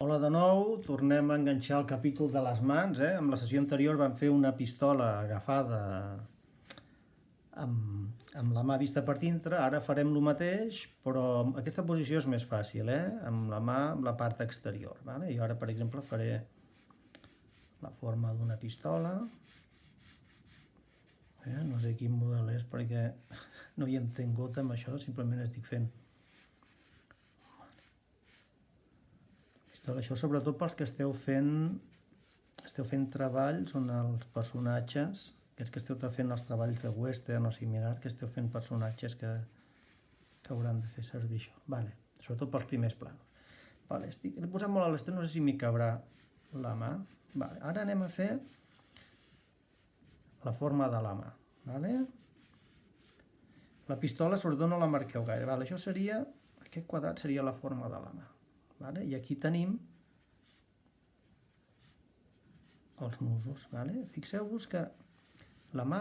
Hola de nou, tornem a enganxar el capítol de les mans. En la sessió anterior vam fer una pistola agafada amb la mà vista per dintre, ara farem el mateix, però aquesta posició és més fàcil, amb la mà amb la part exterior. Vale? Jo ara, per exemple, faré la forma d'una pistola. No sé quin model és perquè no hi entenc gota amb això, simplement estic fent. Això sobretot pels que esteu fent treballs on els personatges, aquests que esteu fent els treballs de western o similar, que esteu fent personatges que hauran de fer servir això. Vale. Sobretot pels primers plans. Vale. L'he posat molt a l'estat, no sé si m'hi cabrà la mà. Vale. Ara anem a fer la forma de la mà. Vale? La pistola sobretot no la marqueu gaire. Vale. Això seria, aquest quadrat seria la forma de la mà. Vale? I aquí tenim els nusos. Vale? Fixeu-vos que la mà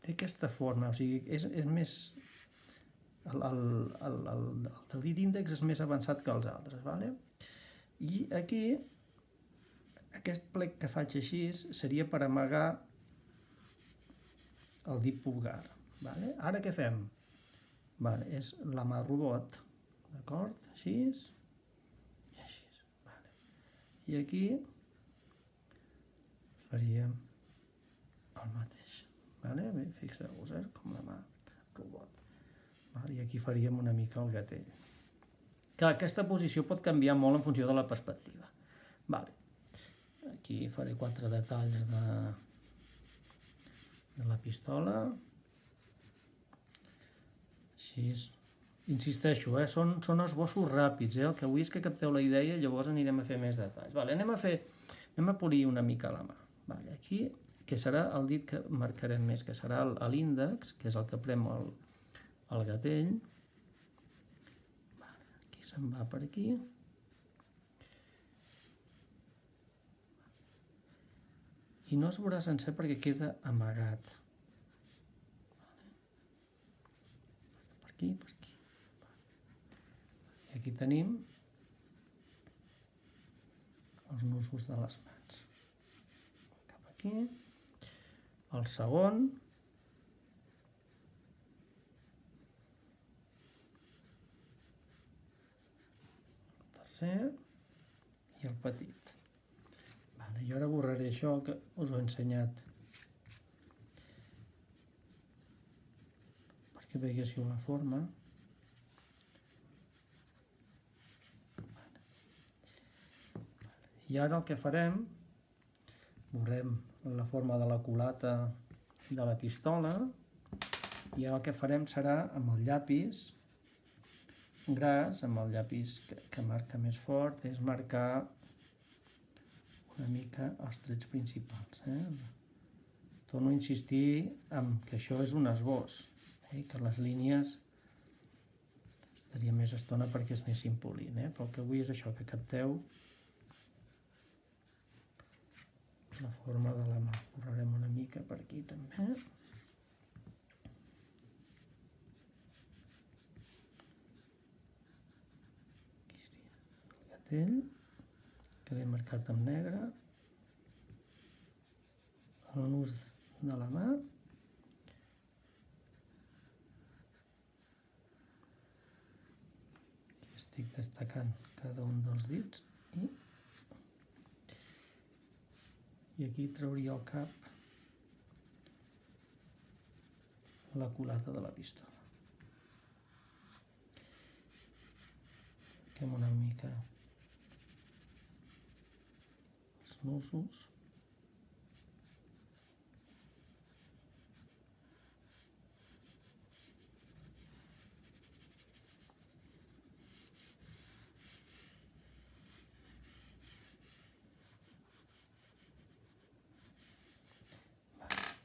té aquesta forma, o sigui, és més... El dit índex és més avançat que els altres. Vale? I aquí, aquest plec que faig així seria per amagar el dit pulgar. Vale? Ara què fem? Vale, és la mà robot. D'acord? Així. I aquí faríem el mateix. Vale? Bé, fixeu-vos, com la mà robot. Vale? I aquí faríem una mica el gatell. Clar, aquesta posició pot canviar molt en funció de la perspectiva. Vale. Aquí faré 4 detalls de la pistola. Així és. Insisteixo, són esbossos ràpids, el que vull és que capteu la idea i llavors anirem a fer més detalls. Vale, anem a polir una mica la mà. Vale, aquí, que serà el dit que marcarem més, que serà l'índex, que és el que prem el gatell. Vale, aquí se'n va per aquí. I no es veurà sencer perquè queda amagat. Per aquí, per aquí. Aquí tenim els nusos de les mans. Cap aquí. El segon. El tercer. I el petit. Vale, jo ara borraré això que us ho he ensenyat perquè veiéssiu la forma. I ara el que farem, borrem la forma de la culata de la pistola i ara el que farem serà amb el llapis gras, amb el llapis que marca més fort, és marcar una mica els trets principals. Torno a insistir en que això és un esbós, que les línies estaria més estona perquè és més impolint, però el que vull és això, que capteu la forma de la mà. Borrarem una mica per aquí també. Aquí seria el gatell, que l'he marcat amb negre. El nus de la mà. Aquí estic destacant cada un dels dits i aquí trauria el cap la culata de la pistola. Fiquem una mica els nusos.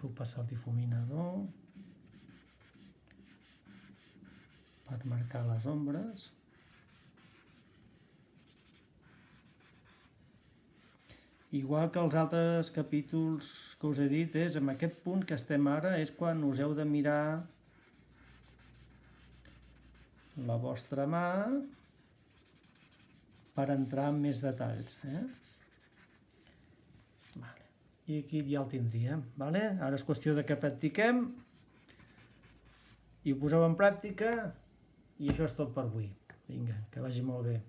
Puc passar el difuminador per marcar les ombres. Igual que els altres capítols que us he dit, en aquest punt que estem ara és quan us heu de mirar la vostra mà per entrar en més detalls. Vale. I aquí ja el tindríem. Vale? Ara és qüestió de que practiquem i ho poseu en pràctica i això és tot per avui. Vinga, que vagi molt bé.